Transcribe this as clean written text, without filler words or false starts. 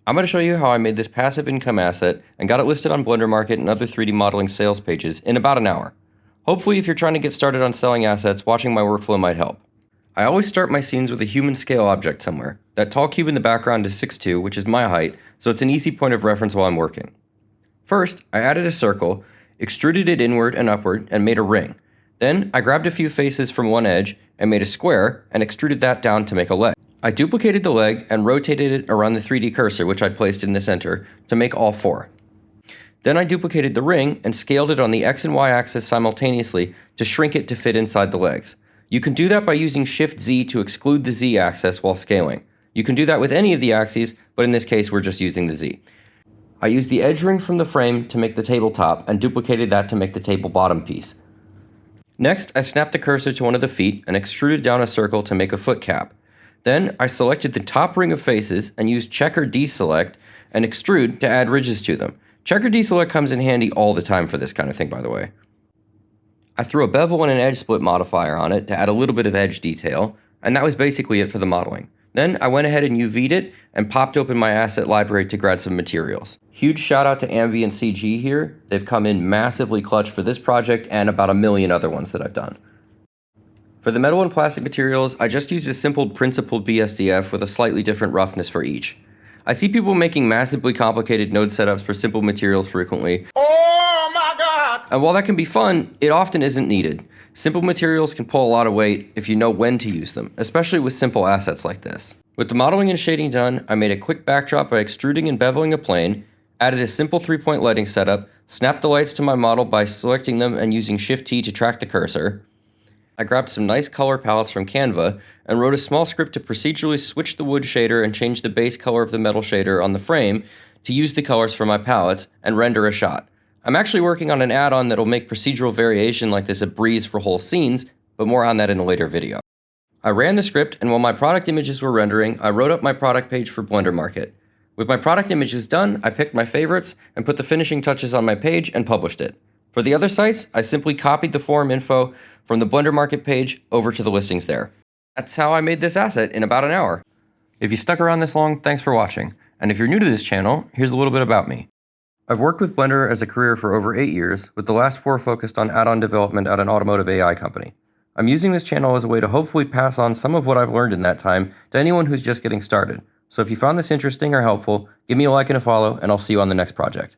I'm going to show you how I made this passive income asset and got it listed on Blender Market and other 3D modeling sales pages in about an hour. Hopefully, if you're trying to get started on selling assets, watching my workflow might help. I always start my scenes with a human scale object somewhere. That tall cube in the background is 6'2", which is my height, so it's an easy point of reference while I'm working. First, I added a circle, extruded it inward and upward, and made a ring. Then, I grabbed a few faces from one edge and made a square and extruded that down to make a leg. I duplicated the leg and rotated it around the 3D cursor, which I'd placed in the center, to make all four. Then I duplicated the ring and scaled it on the X and Y axis simultaneously to shrink it to fit inside the legs. You can do that by using Shift-Z to exclude the Z axis while scaling. You can do that with any of the axes, but in this case we're just using the Z. I used the edge ring from the frame to make the tabletop and duplicated that to make the table bottom piece. Next, I snapped the cursor to one of the feet and extruded down a circle to make a foot cap. Then, I selected the top ring of faces and used Checker Deselect and Extrude to add ridges to them. Checker Deselect comes in handy all the time for this kind of thing, by the way. I threw a bevel and an edge split modifier on it to add a little bit of edge detail, and that was basically it for the modeling. Then, I went ahead and UV'd it and popped open my asset library to grab some materials. Huge shout out to Ambient CG here. They've come in massively clutch for this project and about a million other ones that I've done. For the metal and plastic materials, I just used a simple principled BSDF with a slightly different roughness for each. I see people making massively complicated node setups for simple materials frequently. Oh my god! And while that can be fun, it often isn't needed. Simple materials can pull a lot of weight if you know when to use them, especially with simple assets like this. With the modeling and shading done, I made a quick backdrop by extruding and beveling a plane, added a simple 3-point lighting setup, snapped the lights to my model by selecting them and using Shift-T to track the cursor. I grabbed some nice color palettes from Canva and wrote a small script to procedurally switch the wood shader and change the base color of the metal shader on the frame to use the colors from my palettes and render a shot. I'm actually working on an add-on that'll make procedural variation like this a breeze for whole scenes, but more on that in a later video. I ran the script, and while my product images were rendering, I wrote up my product page for Blender Market. With my product images done, I picked my favorites and put the finishing touches on my page and published it. For the other sites, I simply copied the forum info from the Blender Market page over to the listings there. That's how I made this asset in about an hour. If you stuck around this long, thanks for watching. And if you're new to this channel, here's a little bit about me. I've worked with Blender as a career for over 8 years, with the last 4 focused on add-on development at an automotive AI company. I'm using this channel as a way to hopefully pass on some of what I've learned in that time to anyone who's just getting started. So if you found this interesting or helpful, give me a like and a follow, and I'll see you on the next project.